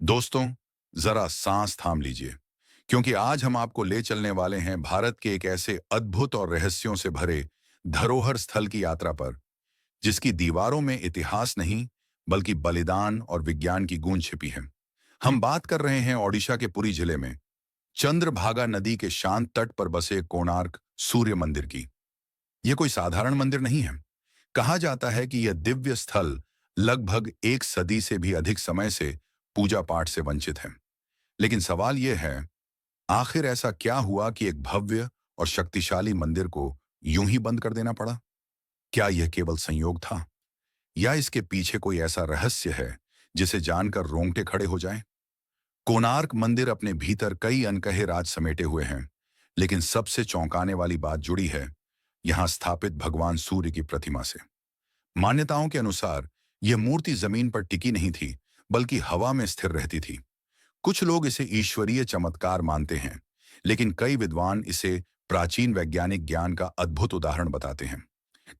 दोस्तों, जरा सांस थाम लीजिए, क्योंकि आज हम आपको ले चलने वाले हैं भारत के एक ऐसे अद्भुत और रहस्यों से भरे धरोहर स्थल की यात्रा पर, जिसकी दीवारों में इतिहास नहीं, बल्कि बलिदान और विज्ञान की गूंज छिपी है। हम बात कर रहे हैं ओडिशा के पुरी जिले में चंद्रभागा नदी के शांत तट पर बसे कोणार्क सूर्य मंदिर की। यह कोई साधारण मंदिर नहीं है। कहा जाता है कि यह दिव्य स्थल लगभग एक सदी से भी अधिक समय से पूजा पाठ से वंचित है। लेकिन सवाल यह है, आखिर ऐसा क्या हुआ कि एक भव्य और शक्तिशाली मंदिर को यूं ही बंद कर देना पड़ा? क्या यह केवल संयोग था, या इसके पीछे कोई ऐसा रहस्य है जिसे जानकर रोंगटे खड़े हो जाएं? कोणार्क मंदिर अपने भीतर कई अनकहे राज समेटे हुए हैं, लेकिन सबसे चौंकाने वाली बात जुड़ी है यहां स्थापित भगवान सूर्य की प्रतिमा से। मान्यताओं के अनुसार यह मूर्ति जमीन पर टिकी नहीं थी, बल्कि हवा में स्थिर रहती थी। कुछ लोग इसे ईश्वरीय चमत्कार मानते हैं, लेकिन कई विद्वान इसे प्राचीन वैज्ञानिक ज्ञान का अद्भुत उदाहरण बताते हैं।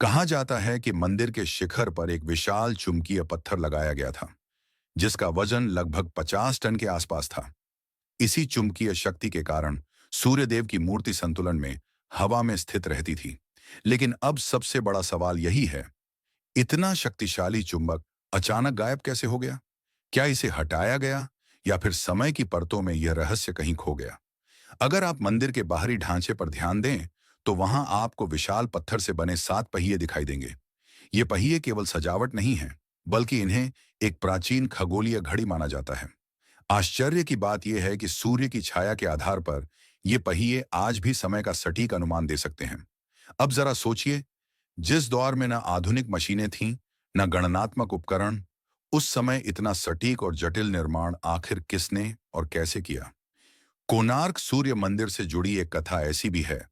कहा जाता है कि मंदिर के शिखर पर एक विशाल चुंबकीय पत्थर लगाया गया था, जिसका वजन लगभग 50 टन के आसपास था। इसी चुंबकीय शक्ति के कारण सूर्यदेव की मूर्ति संतुलन में हवा में स्थित रहती थी। लेकिन अब सबसे बड़ा सवाल यही है, इतना शक्तिशाली चुंबक अचानक गायब कैसे हो गया? क्या इसे हटाया गया, या फिर समय की परतों में यह रहस्य कहीं खो गया? अगर आप मंदिर के बाहरी ढांचे पर ध्यान दें, तो वहां आपको विशाल पत्थर से बने 7 पहिए दिखाई देंगे। ये पहिए केवल सजावट नहीं है, बल्कि इन्हें एक प्राचीन खगोलीय घड़ी माना जाता है। आश्चर्य की बात यह है कि सूर्य की छाया के आधार पर ये पहिए आज भी समय का सटीक अनुमान दे सकते हैं। अब जरा सोचिए, जिस दौर में न आधुनिक मशीनें थीं, न गणनात्मक उपकरण, उस समय इतना सटीक और जटिल निर्माण आखिर किसने और कैसे किया? कोणार्क सूर्य मंदिर से जुड़ी एक कथा ऐसी भी है,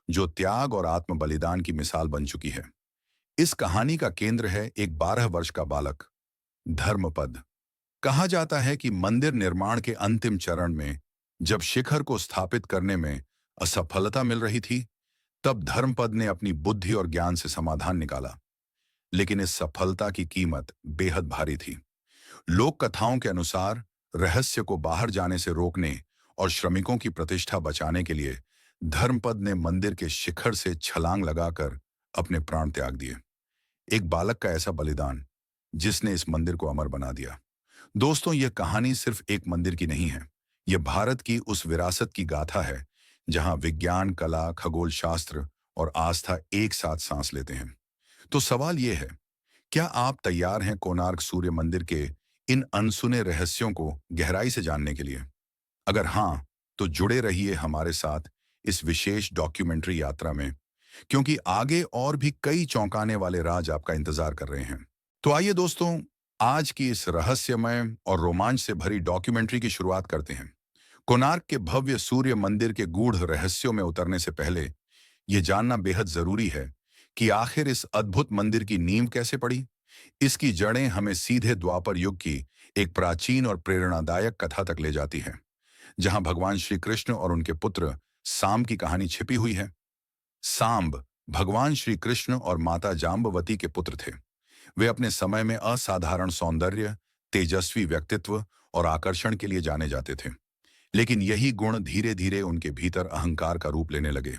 जो त्याग और आत्म बलिदान की मिसाल बन चुकी है। इस कहानी का केंद्र है एक 12 वर्ष का बालक, धर्मपद। कहा जाता है कि मंदिर निर्माण के अंतिम चरण में, जब शिखर को स्थापित करने में असफलता मिल रही थी, तब धर्मपद ने अपनी बुद्धि और ज्ञान से समाधान निकाला। लेकिन इस सफलता की कीमत बेहद भारी थी। लोक कथाओं के अनुसार रहस्य को बाहर जाने से रोकने और श्रमिकों की प्रतिष्ठा बचाने के लिए धर्मपद ने मंदिर के शिखर से छलांग लगाकर अपने प्राण त्याग दिए। एक बालक का ऐसा बलिदान, जिसने इस मंदिर को अमर बना दिया। दोस्तों, यह कहानी सिर्फ एक मंदिर की नहीं है। यह भारत की उस विरासत की गाथा है, जहां विज्ञान, कला, खगोल शास्त्र और आस्था एक साथ सांस लेते हैं। तो सवाल यह है, क्या आप तैयार हैं कोणार्क सूर्य मंदिर के इन अनसुने रहस्यों को गहराई से जानने के लिए? अगर हां, तो जुड़े रहिए हमारे साथ इस विशेष डॉक्यूमेंट्री यात्रा में, क्योंकि आगे और भी कई चौंकाने वाले राज आपका इंतजार कर रहे हैं। तो आइए दोस्तों, आज की इस रहस्यमय और रोमांच से भरी डॉक्यूमेंट्री की शुरुआत करते हैं। कोणार्क के भव्य सूर्य मंदिर के गूढ़ रहस्यों में उतरने से पहले यह जानना बेहद जरूरी है कि आखिर इस अद्भुत मंदिर की नींव कैसे पड़ी। इसकी जड़ें हमें सीधे द्वापर युग की एक प्राचीन और प्रेरणादायक कथा तक ले जाती है, जहां भगवान श्री कृष्ण और उनके पुत्र सांब की कहानी छिपी हुई है। सांब भगवान श्री कृष्ण और माता जाम्बवती के पुत्र थे। वे अपने समय में असाधारण सौंदर्य, तेजस्वी व्यक्तित्व और आकर्षण के लिए जाने जाते थे। लेकिन यही गुण धीरे धीरे उनके भीतर अहंकार का रूप लेने लगे।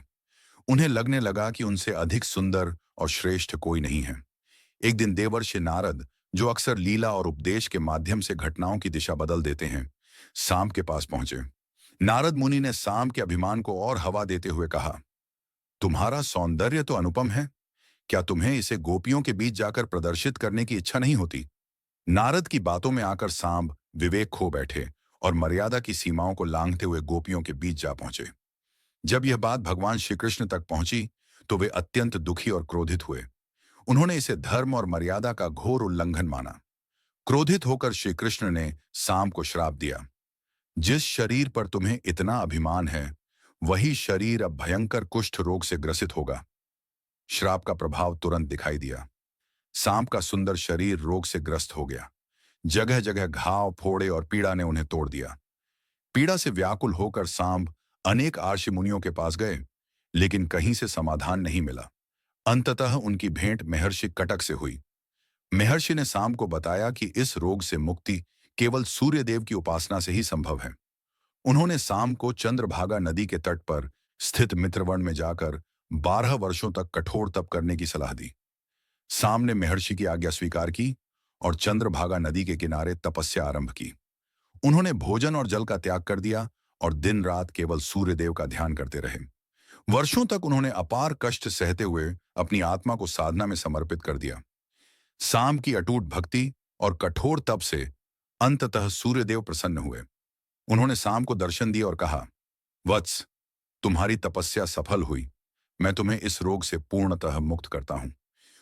उन्हें लगने लगा कि उनसे अधिक सुंदर और श्रेष्ठ कोई नहीं है। एक दिन देवर्षि नारद, जो अक्सर लीला और उपदेश के माध्यम से घटनाओं की दिशा बदल देते हैं, सांब के पास पहुंचे। नारद मुनि ने सांब के अभिमान को और हवा देते हुए कहा, तुम्हारा सौंदर्य तो अनुपम है, क्या तुम्हें इसे गोपियों के बीच जाकर प्रदर्शित करने की इच्छा नहीं होती? नारद की बातों में आकर सांब विवेक खो बैठे और मर्यादा की सीमाओं को लांघते हुए गोपियों के बीच जा पहुंचे। जब यह बात भगवान श्री कृष्ण तक पहुंची, तो वे अत्यंत दुखी और क्रोधित हुए। उन्होंने इसे धर्म और मर्यादा का घोर उल्लंघन माना। क्रोधित होकर श्री कृष्ण ने सांब को श्राप दिया, जिस शरीर पर तुम्हें इतना अभिमान है, वही शरीर अब भयंकर कुष्ठ रोग से ग्रसित होगा। श्राप का प्रभाव तुरंत दिखाई दिया। सांप का सुंदर शरीर रोग से ग्रस्त हो गया। जगह जगह घाव, फोड़े और पीड़ा ने उन्हें तोड़ दिया। पीड़ा से व्याकुल होकर सांब अनेक आर्षि मुनियों के पास गए, लेकिन कहीं से समाधान नहीं मिला। अंततः उनकी भेंट महर्षि कटक से हुई। महर्षि ने सांब को बताया कि इस रोग से मुक्ति केवल सूर्य देव की उपासना से ही संभव है। उन्होंने शाम को चंद्रभागा नदी के तट पर स्थित मित्रवन में जाकर 12 वर्षों तक कठोर तप करने की सलाह दी। शाम ने महर्षि की आज्ञा स्वीकार की और चंद्रभागा नदी के किनारे तपस्या आरंभ की। उन्होंने भोजन और जल का त्याग कर दिया और दिन रात केवल सूर्यदेव का ध्यान करते रहे। वर्षों तक उन्होंने अपार कष्ट सहते हुए अपनी आत्मा को साधना में समर्पित कर दिया। शाम की अटूट भक्ति और कठोर तप से अंततः सूर्यदेव प्रसन्न हुए। उन्होंने शाम को दर्शन दिया और कहा, वत्स, तुम्हारी तपस्या सफल हुई। मैं तुम्हें इस रोग से पूर्णतः मुक्त करता हूं।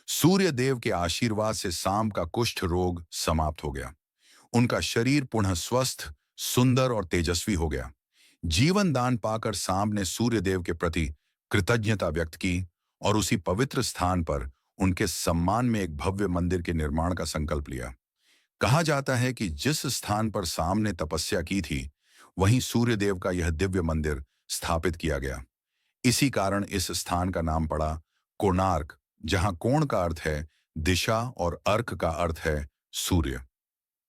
सूर्य देव के आशीर्वाद से शाम का कुष्ठ रोग समाप्त हो गया। उनका शरीर पुनः स्वस्थ, सुंदर और तेजस्वी हो गया। जीवन दान पाकर शाम ने सूर्य देव के प्रति कृतज्ञता व्यक्त की और उसी पवित्र स्थान पर उनके सम्मान में एक भव्य मंदिर के निर्माण का संकल्प लिया। कहा जाता है कि जिस स्थान पर शाम ने तपस्या की थी, वहीं सूर्य देव का यह दिव्य मंदिर स्थापित किया गया। इसी कारण इस स्थान का नाम पड़ा कोणार्क, जहां कोण का अर्थ है दिशा और अर्क का अर्थ है सूर्य।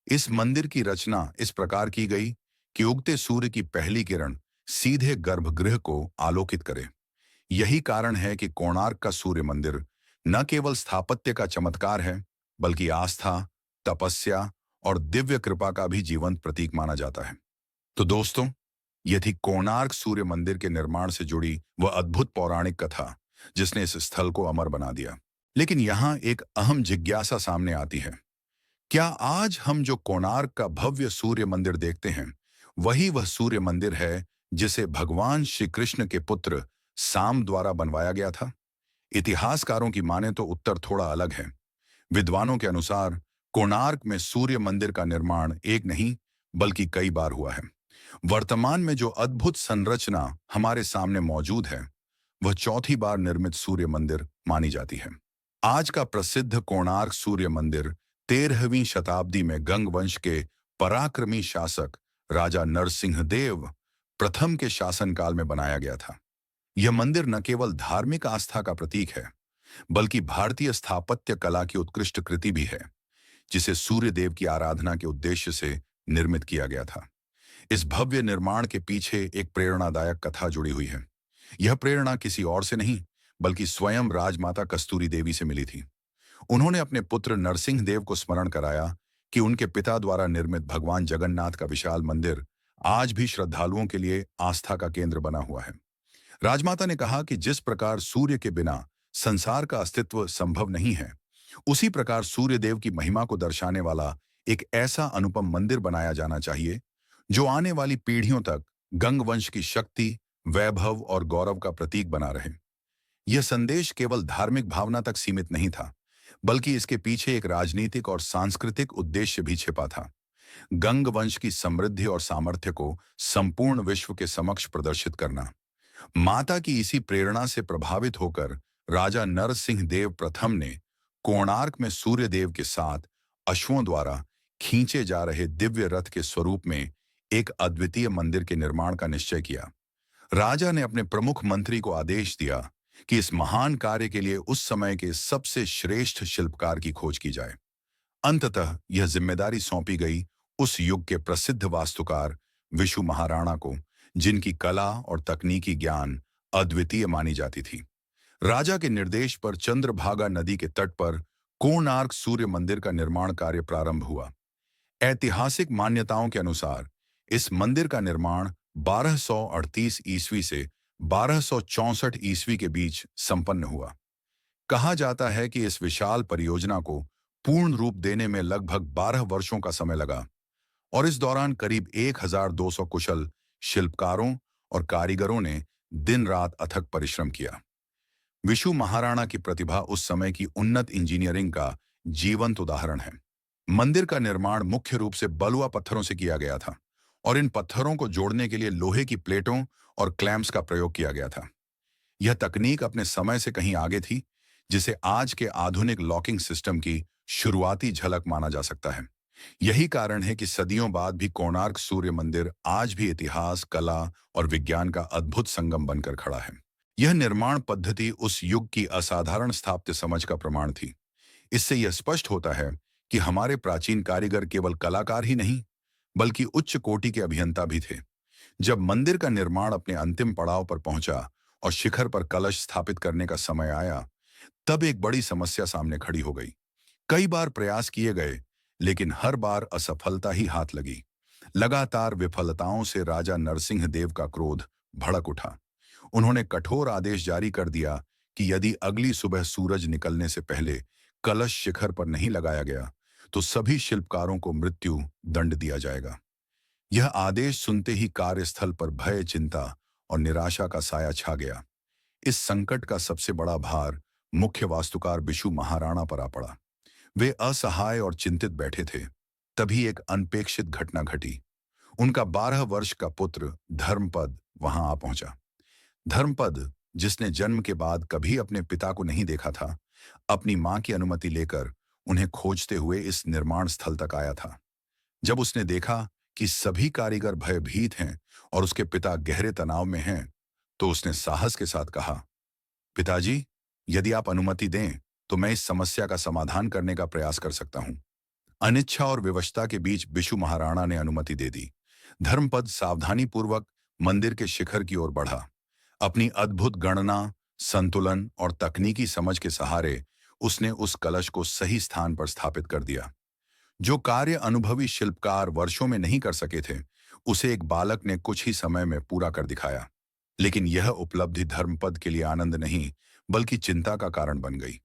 इस मंदिर की रचना इस प्रकार की गई कि उगते सूर्य की पहली किरण सीधे गर्भगृह को आलोकित करे। यही कारण है कि कोणार्क का सूर्य मंदिर न केवल स्थापत्य का चमत्कार है, बल्कि आस्था, तपस्या और दिव्य कृपा का भी जीवंत प्रतीक माना जाता है। तो दोस्तों, यह थी कोणार्क सूर्य मंदिर के निर्माण से जुड़ी वह अद्भुत पौराणिक कथा जिसने इस स्थल को अमर बना दिया। लेकिन यहाँ एक अहम जिज्ञासा सामने आती है। क्या आज हम जो कोणार्क का भव्य सूर्य मंदिर देखते हैं, वही वह सूर्य मंदिर है जिसे भगवान श्री कृष्ण के पुत्र शाम द्वारा बनवाया गया था? इतिहासकारों की माने तो उत्तर थोड़ा अलग है। विद्वानों के अनुसार कोणार्क में सूर्य मंदिर का निर्माण एक नहीं बल्कि कई बार हुआ है। वर्तमान में जो अद्भुत संरचना हमारे सामने मौजूद है, वह चौथी बार निर्मित सूर्य मंदिर मानी जाती है। आज का प्रसिद्ध कोणार्क सूर्य मंदिर 13वीं शताब्दी में गंग वंश के पराक्रमी शासक राजा नरसिंहदेव प्रथम के शासनकाल में बनाया गया था। यह मंदिर न केवल धार्मिक आस्था का प्रतीक है, बल्कि भारतीय स्थापत्य कला की उत्कृष्ट कृति भी है, जिसे सूर्य देव की आराधना के उद्देश्य से निर्मित किया गया था। इस भव्य निर्माण के पीछे एक प्रेरणादायक कथा जुड़ी हुई है। यह प्रेरणा किसी और से नहीं, बल्कि स्वयं राजमाता कस्तूरी देवी से मिली थी। उन्होंने अपने पुत्र नरसिंह देव को स्मरण कराया कि उनके पिता द्वारा निर्मित भगवान जगन्नाथ का विशाल मंदिर आज भी श्रद्धालुओं के लिए आस्था का केंद्र बना हुआ है। राजमाता ने कहा कि जिस प्रकार सूर्य के बिना संसार का अस्तित्व संभव नहीं है, उसी प्रकार सूर्य देव की महिमा को दर्शाने वाला एक ऐसा अनुपम मंदिर बनाया जाना चाहिए जो आने वाली पीढ़ियों तक गंग वंश की शक्ति, वैभव और गौरव का प्रतीक बना रहे। यह संदेश केवल धार्मिक भावना तक सीमित नहीं था, बल्कि इसके पीछे एक राजनीतिक और सांस्कृतिक उद्देश्य भी छिपा था। गंग वंश की समृद्धि और सामर्थ्य को संपूर्ण विश्व के समक्ष प्रदर्शित करना। माता की इसी प्रेरणा से प्रभावित होकर राजा नरसिंह देव प्रथम ने कोणार्क में सूर्य देव के साथ अश्वों द्वारा खींचे जा रहे दिव्य रथ के स्वरूप में एक अद्वितीय मंदिर के निर्माण का निश्चय किया। राजा ने अपने प्रमुख मंत्री को आदेश दिया कि इस महान कार्य के लिए उस समय के सबसे श्रेष्ठ शिल्पकार की खोज की जाए। अंततः यह जिम्मेदारी सौंपी गई उस युग के प्रसिद्ध वास्तुकार विशु महाराणा को, जिनकी कला और तकनीकी ज्ञान अद्वितीय मानी जाती थी। राजा के निर्देश पर चंद्रभागा नदी के तट पर कोणार्क सूर्य मंदिर का निर्माण कार्य प्रारंभ हुआ। ऐतिहासिक मान्यताओं के अनुसार इस मंदिर का निर्माण 1238 ईस्वी से 1264 ईस्वी के बीच संपन्न हुआ। कहा जाता है कि इस विशाल परियोजना को पूर्ण रूप देने में लगभग 12 वर्षों का समय लगा और इस दौरान करीब 1200 कुशल शिल्पकारों और कारीगरों ने दिन रात अथक परिश्रम किया। विशु महाराणा की प्रतिभा उस समय की उन्नत इंजीनियरिंग का जीवंत उदाहरण है। मंदिर का निर्माण मुख्य रूप से बलुआ पत्थरों से किया गया था और इन पत्थरों को जोड़ने के लिए लोहे की प्लेटों और क्लैंप्स का प्रयोग किया गया था। यह तकनीक अपने समय से कहीं आगे थी, जिसे आज के आधुनिक लॉकिंग सिस्टम की शुरुआती झलक माना जा सकता है। यही कारण है कि सदियों बाद भी कोणार्क सूर्य मंदिर आज भी इतिहास, कला और विज्ञान का अद्भुत संगम बनकर खड़ा है। यह निर्माण पद्धति उस युग की असाधारण स्थापत्य समझ का प्रमाण थी। इससे यह स्पष्ट होता है कि हमारे प्राचीन कारीगर केवल कलाकार ही नहीं, बल्कि उच्च कोटि के अभियंता भी थे। जब मंदिर का निर्माण अपने अंतिम पड़ाव पर पहुंचा और शिखर पर कलश स्थापित करने का समय आया, तब एक बड़ी समस्या सामने खड़ी हो गई। कई बार प्रयास किए गए, लेकिन हर बार असफलता ही हाथ लगी। लगातार विफलताओं से राजा नरसिंह देव का क्रोध भड़क उठा। उन्होंने कठोर आदेश जारी कर दिया कि यदि अगली सुबह सूरज निकलने से पहले कलश शिखर पर नहीं लगाया गया, तो सभी शिल्पकारों को मृत्यु दंड दिया जाएगा। यह आदेश सुनते ही कार्यस्थल पर भय, चिंता और निराशा का साया छा गया। इस संकट का सबसे बड़ा भार मुख्य वास्तुकार बिशु महाराणा पर आ पड़ा। वे असहाय और चिंतित बैठे थे। तभी एक अनपेक्षित घटना घटी। उनका 12 वर्ष का पुत्र धर्मपद वहां आ पहुंचा। धर्मपद, जिसने जन्म के बाद कभी अपने पिता को नहीं देखा था, अपनी मां की अनुमति लेकर उन्हें खोजते हुए इस निर्माण स्थल तक आया था। जब उसने देखा कि सभी कारीगर भयभीत हैं और उसके पिता गहरे तनाव में हैं, तो उसने साहस के साथ कहा, पिताजी, यदि आप अनुमति दें, तो मैं इस समस्या का समाधान करने का प्रयास कर सकता हूं। अनिच्छा और विवशता के बीच बिशु महाराणा ने अनुमति दे दी। धर्मपद सावधानीपूर्वक मंदिर के शिखर की ओर बढ़ा। अपनी अद्भुत गणना, संतुलन और तकनीकी समझ के सहारे उसने उस कलश को सही स्थान पर स्थापित कर दिया। जो कार्य अनुभवी शिल्पकार वर्षों में नहीं कर सके थे, उसे एक बालक ने कुछ ही समय में पूरा कर दिखाया। लेकिन यह उपलब्धि धर्मपद के लिए आनंद नहीं, बल्कि चिंता का कारण बन गई।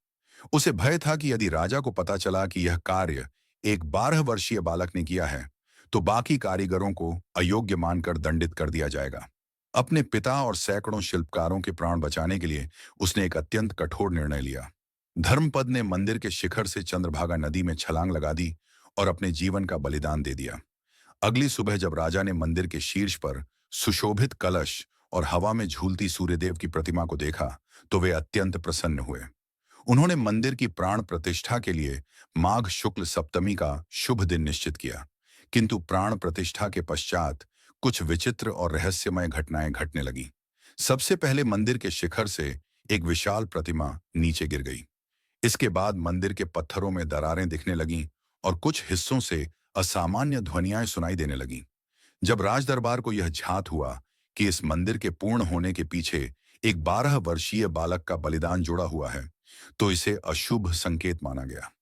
उसे भय था कि यदि राजा को पता चला कि यह कार्य एक 12 वर्षीय बालक ने किया है, तो बाकी कारीगरों को अयोग्य मानकर दंडित कर दिया जाएगा। अपने पिता और सैकड़ों शिल्पकारों के प्राण बचाने के लिए उसने एक अत्यंत कठोर निर्णय लिया। धर्मपद ने मंदिर के शिखर से चंद्रभागा नदी में छलांग लगा दी और अपने जीवन का बलिदान दे दिया। अगली सुबह जब राजा ने मंदिर के शीर्ष पर सुशोभित कलश और हवा में झूलती सूर्यदेव की प्रतिमा को देखा, तो वे अत्यंत प्रसन्न हुए। उन्होंने मंदिर की प्राण प्रतिष्ठा के लिए माघ शुक्ल सप्तमी का शुभ दिन निश्चित किया। किंतु प्राण प्रतिष्ठा के पश्चात कुछ विचित्र और रहस्यमय घटनाएं घटने लगी। सबसे पहले मंदिर के शिखर से एक विशाल प्रतिमा नीचे गिर गई। इसके बाद मंदिर के पत्थरों में दरारें दिखने लगीं और कुछ हिस्सों से असामान्य ध्वनियाएं सुनाई देने लगीं। जब राजदरबार को यह झात हुआ कि इस मंदिर के पूर्ण होने के पीछे एक 12 वर्षीय बालक का बलिदान जुड़ा हुआ है, तो इसे अशुभ संकेत माना गया।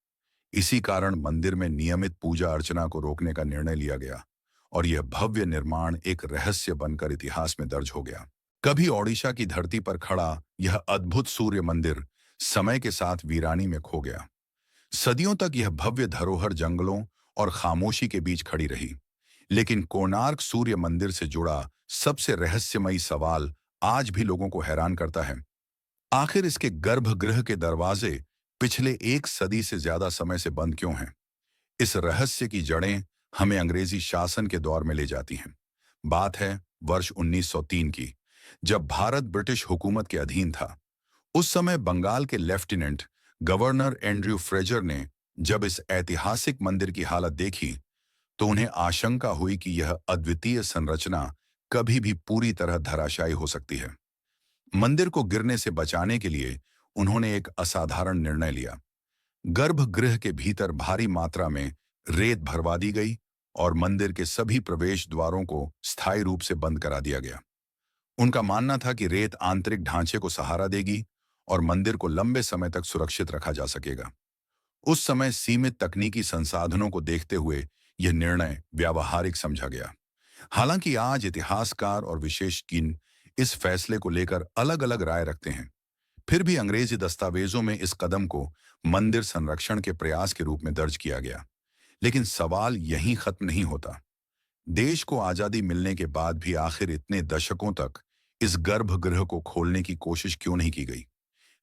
इसी कारण मंदिर में नियमित पूजा अर्चना को रोकने का निर्णय लिया गया और यह भव्य निर्माण एक रहस्य बनकर इतिहास में दर्ज हो गया। कभी ओडिशा की धरती पर खड़ा यह अद्भुत सूर्य मंदिर समय के साथ वीरानी में खो गया। सदियों तक यह भव्य धरोहर जंगलों और खामोशी के बीच खड़ी रही। लेकिन कोणार्क सूर्य मंदिर से जुड़ा सबसे रहस्यमयी सवाल आज भी लोगों को हैरान करता है। आखिर इसके गर्भगृह के दरवाजे पिछले एक सदी से ज्यादा समय से बंद क्यों हैं? इस रहस्य की जड़ें हमें अंग्रेजी शासन के दौर में ले जाती हैं। बात है वर्ष 1903 की, जब भारत ब्रिटिश हुकूमत के अधीन था। उस समय बंगाल के लेफ्टिनेंट गवर्नर एंड्रयू फ्रेजर ने जब इस ऐतिहासिक मंदिर की हालत देखी, तो उन्हें आशंका हुई कि यह अद्वितीय संरचना कभी भी पूरी तरह धराशायी हो सकती है। मंदिर को गिरने से बचाने के लिए उन्होंने एक असाधारण निर्णय लिया। गर्भगृह के भीतर भारी मात्रा में रेत भरवा दी गई और मंदिर के सभी प्रवेश द्वारों को स्थायी रूप से बंद करा दिया गया। उनका मानना था कि रेत आंतरिक ढांचे को सहारा देगी और मंदिर को लंबे समय तक सुरक्षित रखा जा सकेगा। उस समय सीमित तकनीकी संसाधनों को देखते हुए यह निर्णय व्यावहारिक समझा गया। हालांकि आज इतिहासकार और विशेषज्ञ इस फैसले को लेकर अलग-अलग राय रखते हैं, फिर भी अंग्रेजी दस्तावेजों में इस कदम को मंदिर संरक्षण के प्रयास के रूप में दर्ज किया गया। लेकिन सवाल यहीं खत्म नहीं होता। देश को आजादी मिलने के बाद भी आखिर इतने दशकों तक इस गर्भगृह को खोलने की कोशिश क्यों नहीं की गई?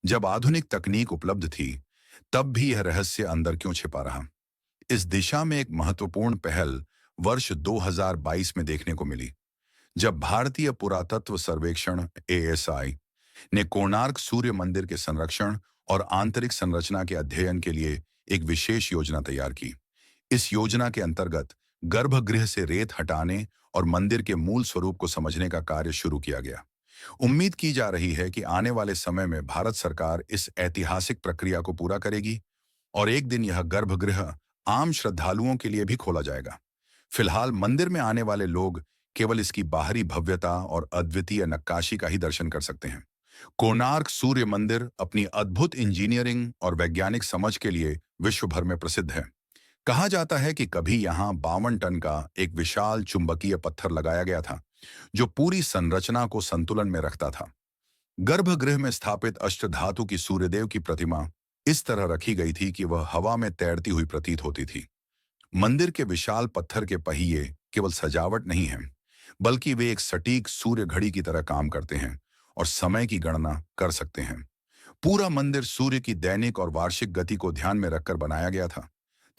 जब आधुनिक तकनीक उपलब्ध थी, तब भी यह रहस्य अंदर क्यों छिपा रहा? इस दिशा में एक महत्वपूर्ण पहल वर्ष 2022 में देखने को मिली, जब भारतीय पुरातत्व सर्वेक्षण ASI ने कोणार्क सूर्य मंदिर के संरक्षण और आंतरिक संरचना के अध्ययन के लिए एक विशेष योजना तैयार की। इस योजना के अंतर्गत गर्भगृह से रेत हटाने और मंदिर के मूल स्वरूप को समझने का कार्य शुरू किया गया। उम्मीद की जा रही है कि आने वाले समय में भारत सरकार इस ऐतिहासिक प्रक्रिया को पूरा करेगी और एक दिन यह गर्भगृह आम श्रद्धालुओं के लिए भी खोला जाएगा। फिलहाल मंदिर में आने वाले लोग केवल इसकी बाहरी भव्यता और अद्वितीय नक्काशी का ही दर्शन कर सकते हैं। कोणार्क सूर्य मंदिर अपनी अद्भुत इंजीनियरिंग और वैज्ञानिक समझ के लिए विश्व भर में प्रसिद्ध है। कहा जाता है कि कभी यहाँ 52 टन का एक विशाल चुंबकीय पत्थर लगाया गया था, जो पूरी संरचना को संतुलन में रखता था। गर्भगृह में स्थापित अष्टधातु की सूर्यदेव की प्रतिमा इस तरह रखी गई थी कि वह हवा में तैरती हुई प्रतीत होती थी। मंदिर के विशाल पत्थर के पहिए केवल सजावट नहीं हैं, बल्कि वे एक सटीक सूर्य घड़ी की तरह काम करते हैं और समय की गणना कर सकते हैं। पूरा मंदिर सूर्य की दैनिक और वार्षिक गति को ध्यान में रखकर बनाया गया था,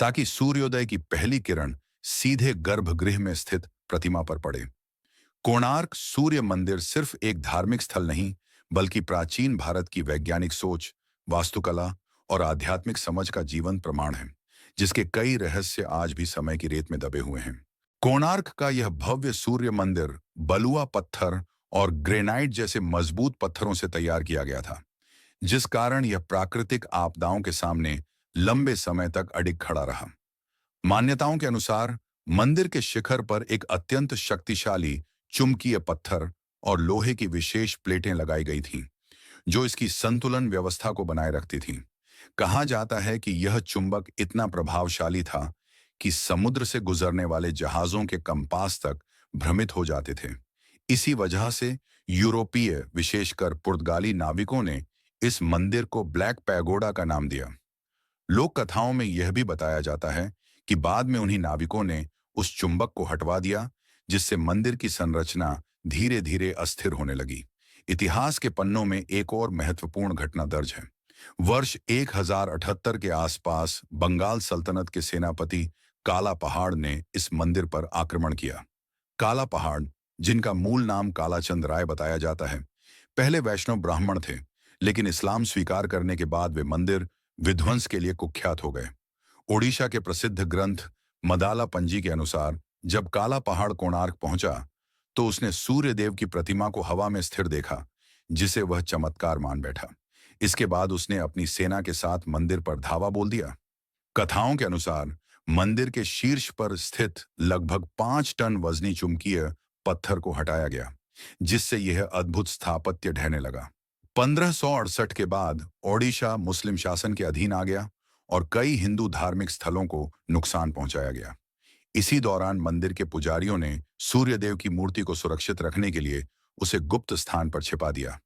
ताकि सूर्योदय की पहली किरण सीधे गर्भगृह में स्थित प्रतिमा पर पड़े। कोणार्क सूर्य मंदिर सिर्फ एक धार्मिक स्थल नहीं, बल्कि प्राचीन भारत की वैज्ञानिक सोच, वास्तुकला और आध्यात्मिक समझ का जीवंत प्रमाण है, जिसके कई रहस्य आज भी समय की रेत में दबे हुए हैं। कोणार्क का यह भव्य सूर्य मंदिर बलुआ पत्थर और ग्रेनाइट जैसे मजबूत पत्थरों से तैयार किया गया था, जिस कारण यह प्राकृतिक आपदाओं के सामने लंबे समय तक अडिग खड़ा रहा। मान्यताओं के अनुसार मंदिर के शिखर पर एक अत्यंत शक्तिशाली चुंबकीय पत्थर और लोहे की विशेष प्लेटें लगाई गई थीं, जो इसकी संतुलन व्यवस्था को बनाए रखती थीं। कहा जाता है कि यह चुंबक इतना प्रभावशाली था कि समुद्र से गुजरने वाले जहाजों के कंपास तक भ्रमित हो जाते थे। इसी वजह से यूरोपीय, विशेषकर पुर्तगाली नाविकों ने इस मंदिर को ब्लैक पैगोडा का नाम दिया। लोक कथाओं में यह भी बताया जाता है कि बाद में उन्हीं नाविकों ने उस चुंबक को हटवा दिया, जिससे मंदिर की संरचना धीरे धीरे अस्थिर होने लगी। इतिहास के पन्नों में एक और महत्वपूर्ण घटना दर्ज है। वर्ष 1078 के आसपास बंगाल सल्तनत के सेनापति काला पहाड़ ने इस मंदिर पर आक्रमण किया। काला पहाड़, जिनका मूल नाम कालाचंद राय बताया जाता है, पहले वैष्णव ब्राह्मण थे, लेकिन इस्लाम स्वीकार करने के बाद वे मंदिर विध्वंस के लिए कुख्यात हो गए। ओडिशा के प्रसिद्ध ग्रंथ मदाला पंजी के अनुसार जब काला पहाड़ कोणार्क पहुंचा, तो उसने सूर्यदेव की प्रतिमा को हवा में स्थिर देखा, जिसे वह चमत्कार मान बैठा। इसके बाद उसने अपनी सेना के साथ मंदिर पर धावा बोल दिया। कथाओं के अनुसार मंदिर के शीर्ष पर स्थित लगभग 5 टन वजनी चुंबकीय पत्थर को हटाया गया, जिससे यह अद्भुत स्थापत्य ढहने लगा। 1568 के बाद ओडिशा मुस्लिम शासन के अधीन आ गया और कई हिंदू धार्मिक स्थलों को नुकसान पहुंचाया गया। इसी दौरान मंदिर के पुजारियों ने सूर्यदेव की मूर्ति को सुरक्षित रखने के लिए उसे गुप्त स्थान पर छिपा दिया।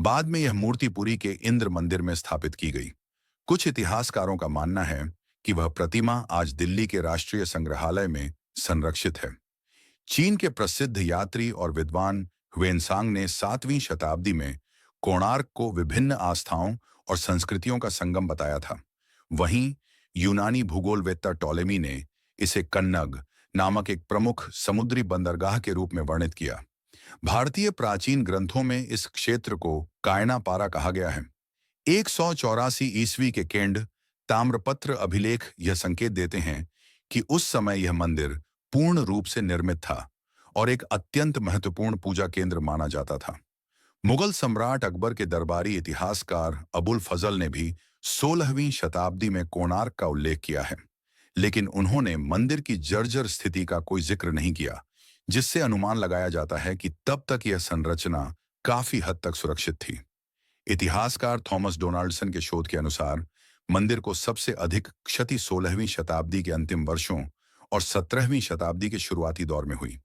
बाद में यह मूर्ति पुरी के इंद्र मंदिर में स्थापित की गई। कुछ इतिहासकारों का मानना है कि वह प्रतिमा आज दिल्ली के राष्ट्रीय संग्रहालय में संरक्षित है। चीन के प्रसिद्ध यात्री और विद्वान ह्वेनसांग ने 7वीं शताब्दी में कोणार्क को विभिन्न आस्थाओं और संस्कृतियों का संगम बताया था। वहीं यूनानी भूगोलवेत्ता टॉलेमी ने इसे कन्नग नामक एक प्रमुख समुद्री बंदरगाह के रूप में वर्णित किया। भारतीय प्राचीन ग्रंथों में इस क्षेत्र को कायनापारा कहा गया है। 184 ईस्वी के केंड ताम्रपत्र अभिलेख यह संकेत देते हैं कि उस समय यह मंदिर पूर्ण रूप से निर्मित था और एक अत्यंत महत्वपूर्ण पूजा केंद्र माना जाता था। मुगल सम्राट अकबर के दरबारी इतिहासकार अबुल फजल ने भी 16वीं शताब्दी में कोणार्क का उल्लेख किया है, लेकिन उन्होंने मंदिर की जर्जर स्थिति का कोई जिक्र नहीं किया, जिससे अनुमान लगाया जाता है कि तब तक यह संरचना काफी हद तक सुरक्षित थी। इतिहासकार थॉमस डोनाल्डसन के शोध के अनुसार मंदिर को सबसे अधिक क्षति 16वीं शताब्दी के अंतिम वर्षों और 17वीं शताब्दी के शुरुआती दौर में हुई।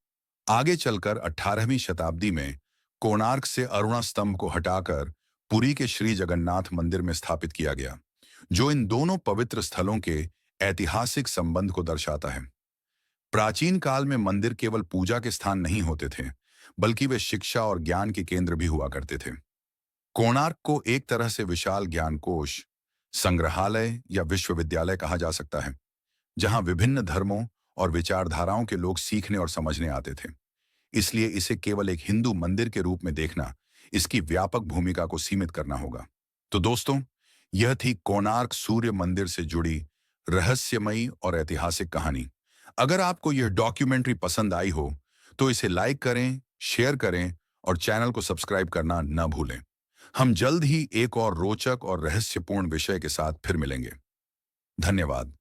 आगे चलकर 18वीं शताब्दी में कोणार्क से अरुणा स्तंभ को हटाकर पुरी के श्री जगन्नाथ मंदिर में स्थापित किया गया, जो इन दोनों पवित्र स्थलों के ऐतिहासिक संबंध को दर्शाता है। प्राचीन काल में मंदिर केवल पूजा के स्थान नहीं होते थे, बल्कि वे शिक्षा और ज्ञान के केंद्र भी हुआ करते थे। कोणार्क को एक तरह से विशाल ज्ञानकोश, संग्रहालय या विश्वविद्यालय कहा जा सकता है, जहां विभिन्न धर्मों और विचारधाराओं के लोग सीखने और समझने आते थे। इसलिए इसे केवल एक हिंदू मंदिर के रूप में देखना, इसकी व्यापक भूमिका को सीमित करना होगा। तो दोस्तों, यह थी कोणार्क सूर्य मंदिर से जुड़ी रहस्यमयी और ऐतिहासिक कहानी। अगर आपको यह डॉक्यूमेंट्री पसंद आई हो, तो इसे लाइक करें, शेयर करें और चैनल को सब्सक्राइब करना न भूलें। हम जल्द ही एक और रोचक और रहस्यपूर्ण विषय के साथ फिर मिलेंगे। धन्यवाद।